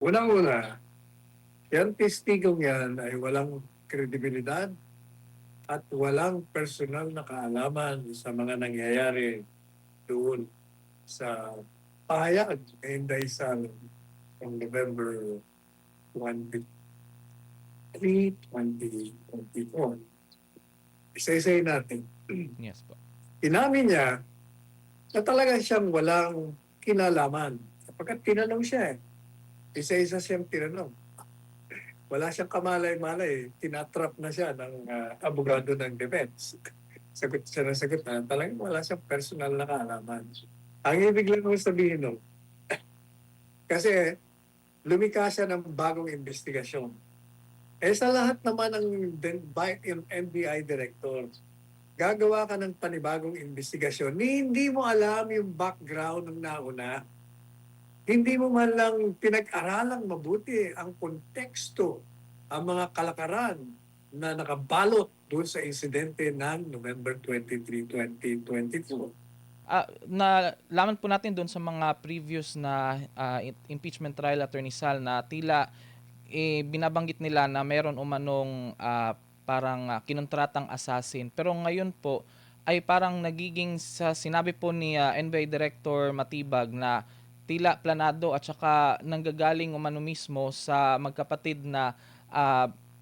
Unang-una, yan testigong yan ay walang kredibilidad at walang personal na kaalaman sa mga nangyayari doon sa pahayag kay Inday Sal on November 23, 2024. Isa-isayin natin. Yes po. Inamin niya na talaga siyang walang kinalaman. Sapagkat tinanong siya isa-isa siyang tinanong. Wala siyang kamalay-malay, tinatrap na siya ng abogado ng defense. Sagot siya ng sagot na talagang wala siyang personal na kaalaman. Ang ibig lang kong sabihin nun, kasi lumika siya ng bagong investigasyon. Sa lahat naman ng NBI director, gagawa ka ng panibagong investigasyon, hindi mo alam yung background ng nauna, hindi mo man lang pinag-aralang mabuti ang konteksto, ang mga kalakaran na nakabalot doon sa insidente ng November 23, 2024. Nalaman po natin doon sa mga previous na impeachment trial, Attorney Sal, na tila binabanggit nila na mayroon umanong parang kinontratang assassin. Pero ngayon po ay parang nagiging sa sinabi po ni NBI Director Matibag na tila planado at saka nanggagaling umano mismo sa magkapatid na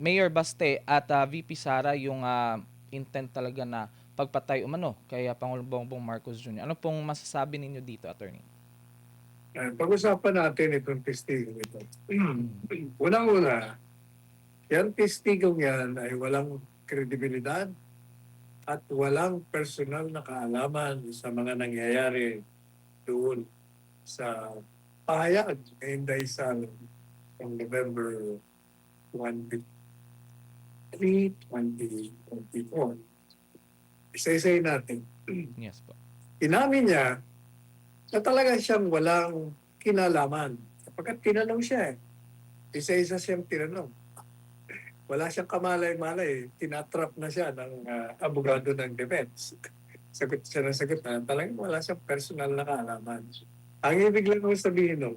Mayor Baste at VP Sara yung intent talaga na pagpatay umano kay Pangulong Bongbong Marcos Jr. Ano pong masasabi ninyo dito, Attorney? Pag-usapan natin itong testigong ito. Unang-una, yan testigong yan ay walang kredibilidad at walang personal na kaalaman sa mga nangyayari doon sa pahayag kay Inday Sal on November 23, 2024. Isa-isayin natin. Yes po. Inamin niya na talaga siyang walang kinalaman. Sapagkat tinanong siya isa-isa siyang tinanong. Wala siyang kamalay-malay, tinatrap na siya ng abogado ng defense. Sagot siya ng sagot na talagang wala siyang personal na kaalaman. Ang ibig lang kong sabihin nun,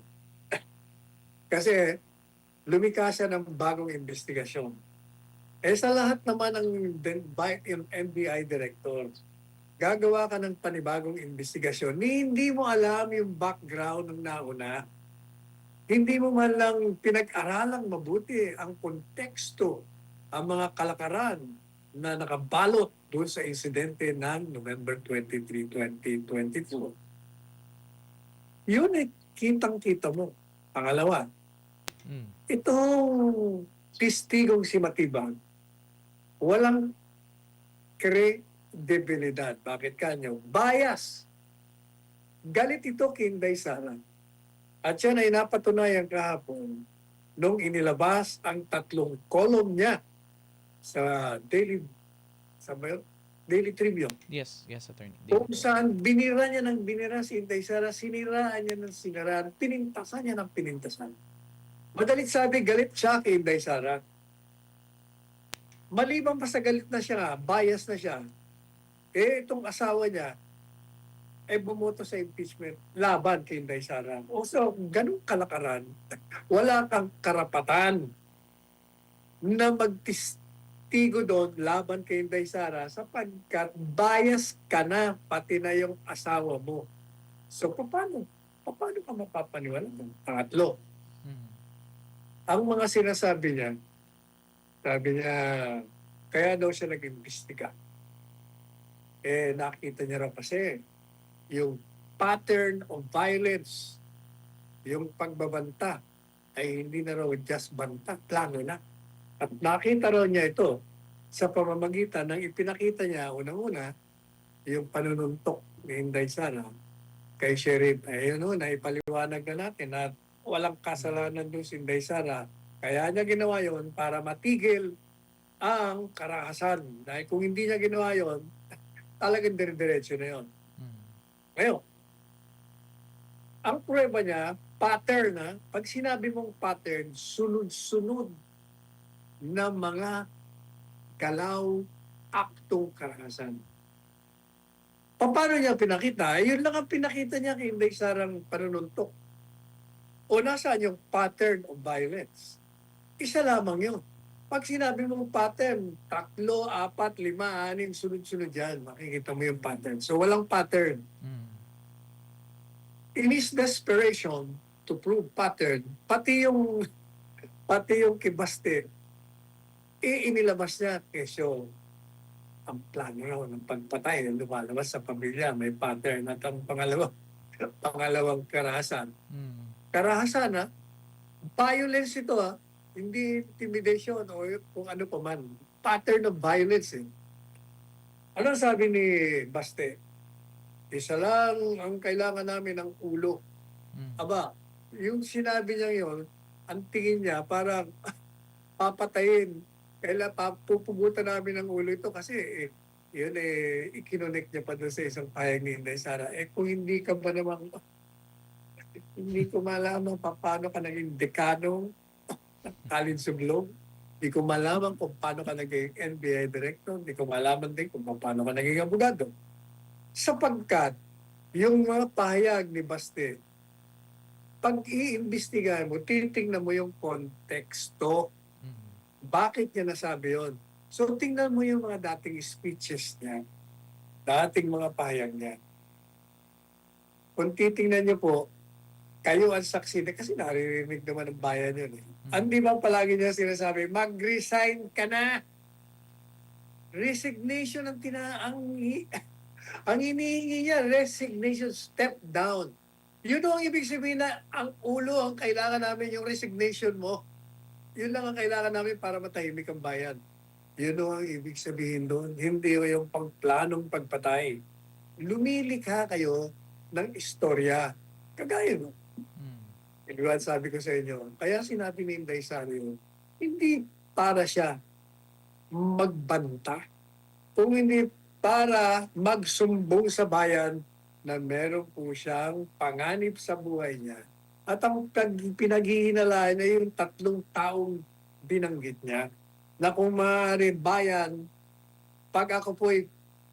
kasi lumika siya ng bagong investigasyon. Sa lahat naman ng NBI director, gagawa ka ng panibagong investigasyon, hindi mo alam yung background ng nauna, hindi mo man lang pinag-aralang mabuti ang konteksto, ang mga kalakaran na nakabalot doon sa insidente ng November 23, 2024. Yun kitang-kita mo. Pangalawa, itong testigong si Matibag, walang kredibilidad. Bakit kanyo? Bias. Galit ito kay Inday Sara. At yan ay napatunayan kahapon nung inilabas ang 3 column niya sa Daily Tribune. Yes, Attorney. Kung saan binira niya ng binira si Inday Sara, siniraan niya ng siniraan, pinintasan niya ng pinintasan. Madalit sabi, galit siya kay Inday Sara. Maliban pa sa galit na siya, bias na siya, itong asawa niya, bumoto sa impeachment laban kay Inday Sara. O so, ganun kalakaran, wala kang karapatan na magtistigo doon laban kay Inday Sara sapagkat bias ka na, pati na yung asawa mo. So, paano ka mapapaniwala? Pangatlo, ang mga sinasabi niya, sabi niya, kaya daw siya nag-imbestiga. Nakita niya raw kasi yung pattern of violence, yung pagbabanta, ay hindi na raw just banta, plano na. At nakita raw niya ito sa pamamagitan ng ipinakita niya unang-una, yung panununtok ni Inday Sara kay Sheriff. Naipaliwanag na natin na walang kasalanan doon si Inday Sara. Kaya niya ginawa yon para matigil ang karahasan. Dahil kung hindi niya ginawa yon, talagang dire-diretso na yon. Ngayon, ang prueba niya, pattern na, pag sinabi mong pattern, sunod-sunod na mga galaw, aktong karahasan. Paano niya pinakita? Yun lang ang pinakita niya kay Inday Sarang panununtok. O nasaan yung pattern of violence? Isa lamang yun. Pag sinabi mong pattern, 3, 4, 5, 6, sunod-sunod yan, makikita mo yung pattern. So walang pattern. Mm. In his desperation to prove pattern, pati yung kibaste, inilabas niya kesyo ang plano raw ng pagpatay na lumalabas sa pamilya, may pattern. At ang pangalawang karahasan. Mm. Karahasan ha, violence ito ha, hindi intimidation o kung ano pa man. Pattern of violence eh. Ano sabi ni Baste? Isa lang ang kailangan namin ng ulo. Mm. Aba, yung sinabi niya yon, ang tingin niya parang papatayin. Pupugutan namin ng ulo ito kasi yun ikinonect niya pa doon sa isang pahayag ni Inday Sara. Kung hindi ka ba naman, hindi ko malaman paano ka naging dekano ng College of Law. Hindi ko malaman kung paano ka naging NBI director. Hindi ko malaman din kung paano ka naging abogado. Sapagkat yung mga pahayag ni Baste, pag iimbestigahan mo, titingnan mo yung konteksto. Mm. Bakit niya nasabi yon? So tingnan mo yung mga dating speeches niya, dating mga pahayag niya. Kung titingnan niyo po, kayo ang saksi na, kasi naririnig naman ng bayan yun eh. Hindi ba palagi niya sinasabi, mag-resign ka na. Resignation ang hinihingi niya, resignation, step down. Yun ang ibig sabihin na ang ulo ang kailangan namin yung resignation mo. Yun lang ang kailangan namin para matahimik ang bayan. Yun ang ibig sabihin doon. Hindi yung pangplanong pagpatay. Lumilikha kayo ng istorya. Kagaya no. Mm. Di ba sabi ko sa inyo, kaya sinabi ni Inday Sara yun, hindi para siya magbanta. Kung hindi para magsumbong sa bayan na meron po siyang panganib sa buhay niya. At ang pinaghihinalaan niya yung 3 taong binanggit niya na kung maaari bayan, pag ako po'y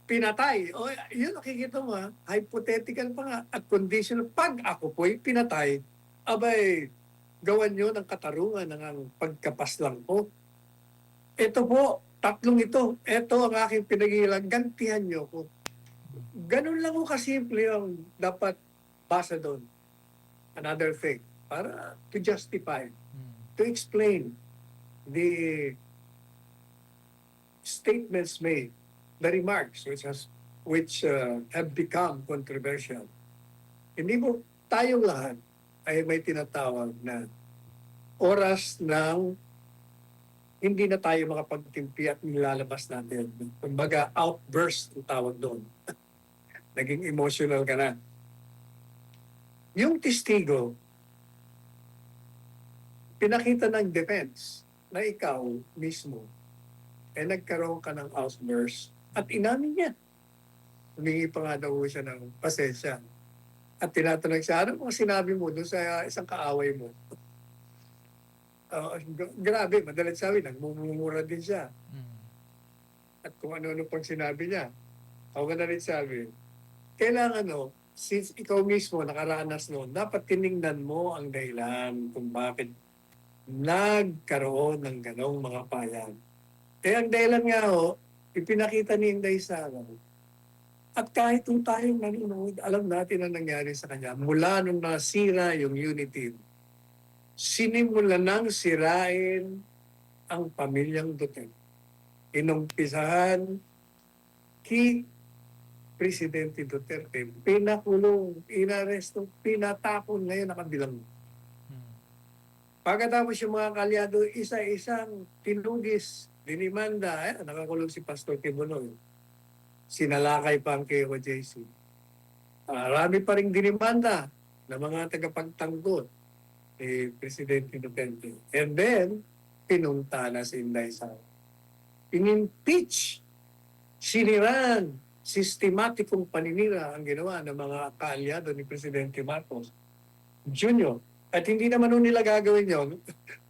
pinatay, o yun nakikita mo ha, hypothetical pa nga at conditional, pag ako po'y pinatay, abay, gawan nyo ng katarungan ng ang pagkapaslang ko. Ito po, 3 ito, ito ang aking pinaghihilang, gantihan nyo ko. Ganun lang ko kasimple yung dapat basa doon. Another thing, para to justify, Mm. to explain the statements made, the remarks which have become controversial. Hindi mo tayong lahat ay may tinatawag na oras ng hindi na tayo makapagtimpi at nilalabas natin. Kumbaga, outburst ang tawag doon. Naging emotional ka na. Yung testigo, pinakita ng defense na ikaw mismo nagkaroon ka ng outburst at inamin niya. Humingi pa nga daw siya ng pasensya. At tinatanong siya, ano mga sinabi mo doon sa isang kaaway mo? Grabe, madalit sabi, nagmumura din siya. Mm. At kung ano-ano pang sinabi niya. Ako madalit sabi, kailangan since ikaw mismo nakaranas noon, dapat tiningnan mo ang dahilan kung bakit nagkaroon ng ganong mga payag. Ang dahilan nga ipinakita ni Inday Sara. At kahit kung tayong nanonood, alam natin ang nangyari sa kanya. Mula nung nasira yung unity, sinimula nang sirain ang pamilyang Duterte. Inumpisahan kay Presidente Duterte, pinakulong, inaresto, pinatapon, ngayon nakabilang. Mm. Pagkatapos yung mga kalyado, isa-isang tinugis, dinimanda, nakakulong si Pastor Kibuloy. Sinalakay pa ang KOJC. Marami pa rin dinimanda ng mga tagapagtanggol ni Presidente Duterte. And then, pinunta na si Inday Sara. In-impeach, siniran, sistematikong paninira ang ginawa ng mga kaalyado ni Presidente Marcos Jr. At hindi naman nila gagawin yon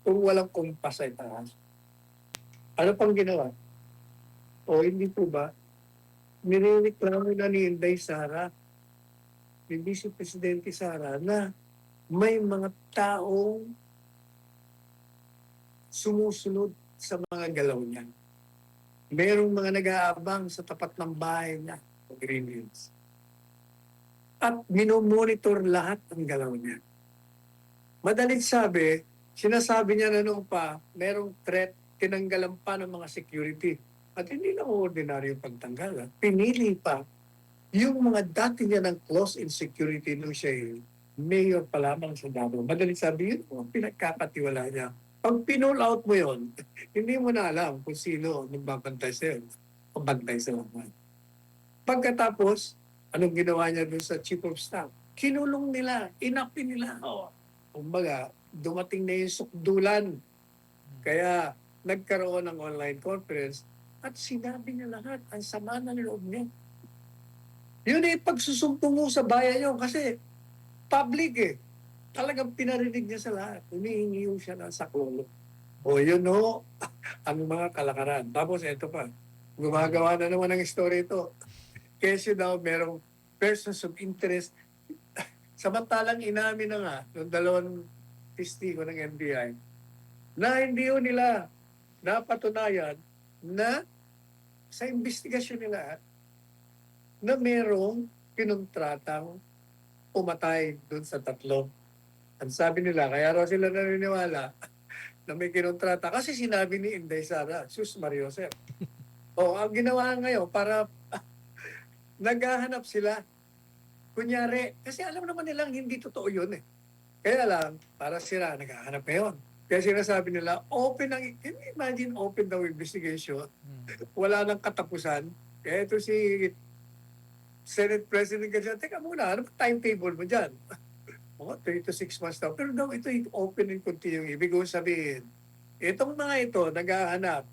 kung walang kumpas ay taas. Ano pang ginawa? O hindi po ba? Ninireklamo na ni Inday Sara, ni Vice Presidente Sara, na may mga taong sumusunod sa mga galaw niya. Merong mga nag-aabang sa tapat ng bahay niya, o Green Hills. At minomonitor lahat ng galaw niya. Madalit sabi, sinasabi niya na noon pa, merong threat, tinanggalan pa ng mga security. At hindi lang ordinaryong pagtanggal. Pinili pa yung mga dati niya ng close in security nung siya mayor pa lamang sa Davao. Madalit sabi yun, pinagkakatiwala niya. Pag pinull out mo yon, hindi mo na alam kung sino nagbabantay sa'yo o bantay sa laman. Pagkatapos, anong ginawa niya dun sa chief of staff? Kinulong nila, inapi nila. Kumbaga, dumating na yung sukdulan. Kaya nagkaroon ng online conference at sinabi niya lahat, ang sama ng loob niya. Yun ay pagsusumpong mo sa bayan niyo kasi public eh. Talagang pinarinig niya sa lahat. Humihingi yung siya ng saklolo. O yun o, ang mga kalakaran. Tapos ito pa, gumagawa na naman ng story ito. Kasi daw merong persons of interest. Samantalang inamin na nga ng dalawang testigo ng NBI na hindi yun nila napatunayan na sa investigasyon nila na merong kinuntratang pumatay dun sa tatlo. Ang sabi nila, kaya raw sila naniniwala na may kinontrata kasi sinabi ni Inday Sara, Sus Mario Joseph. Ang ginawa ngayon para naghahanap sila. Kunyari, kasi alam naman nilang hindi totoo yun eh. Kaya lang, para sila naghahanap ngayon. Kaya sinasabi nila, can you imagine open daw investigation? Wala nang katapusan. Kaya ito si Senate President ka dyan, teka muna, ano ba timetable mo dyan? 3 to 6 months daw. Pero daw ito yung open and continue. Ibig ko sabihin, itong mga ito, naghahanap,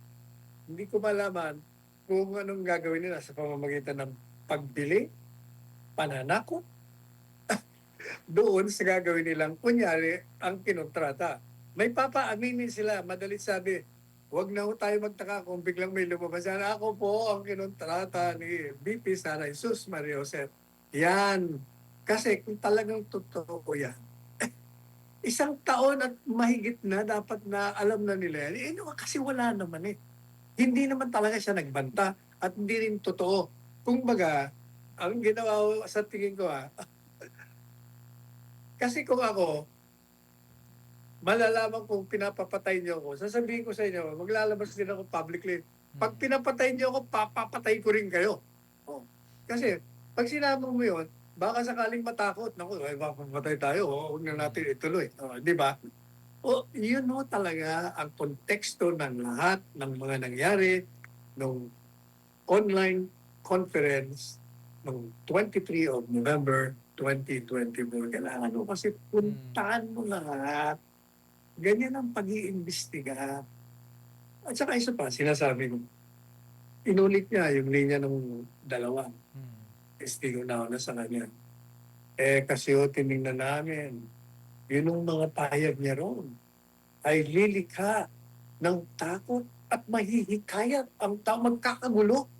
hindi ko malaman kung anong gagawin nila sa pamamagitan ng pagbili, pananakot, doon sa gagawin nilang, kunyari, ang kinontrata. May papaaminin sila, madalit sabi, huwag na ho tayo magtaka kung biglang may lumabas na ako po ang kinontrata ni BP Sara Jesus Mario Joseph. Yan. Kasi kung talagang totoo yan, isang taon at mahigit na dapat na alam na nila yan. Kasi wala naman eh. Hindi naman talaga siya nagbanta at hindi rin totoo. Kung baga, ang ginawa sa tingin ko kasi kung ako, malalaman kung pinapapatay niyo ako, sasabihin ko sa inyo, maglalabas din ako publicly. Pag pinapatay niyo ako, papapatay ko rin kayo. Kasi, pag sinabi mo yun, baka sakaling matakot. Naku, papapatay tayo. Huwag na natin ituloy. Di ba? Yun talaga ang konteksto ng lahat ng mga nangyari nung online conference ng 23 of November 2024. Kailangan mo kasi puntahan mo lahat. Ganyan ang pag-iimbestiga. At saka isa pa, sinasabi ko, inulit niya yung linya ng dalawa. Testigo na sa kanya. Kasi tinignan namin, yun ang mga pahayag niya roon ay lilikha ng takot at mahihikayat ang tao magkakagulo.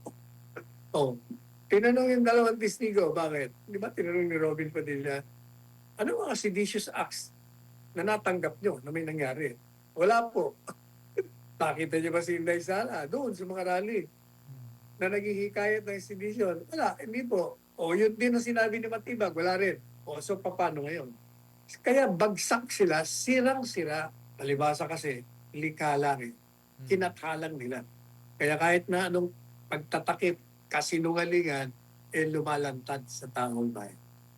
Tinanong yung dalawang testigo, bakit? Di ba tinanong ni Robin Padilla, ano mga seditious acts na natanggap nyo na may nangyari? Wala po. Nakita niyo ba si Inday Sara doon sa mga rally na naghihikayat ng sedition? Wala, hindi po. Yun din ang sinabi ni Matibag, wala rin. So paano ngayon? Kaya bagsak sila, sirang-sira. Palibasa kasi, likha lang eh. Kinatalang nila. Kaya kahit na anong pagtatakip, kasinungalingan, lumalantad sa taong bayan.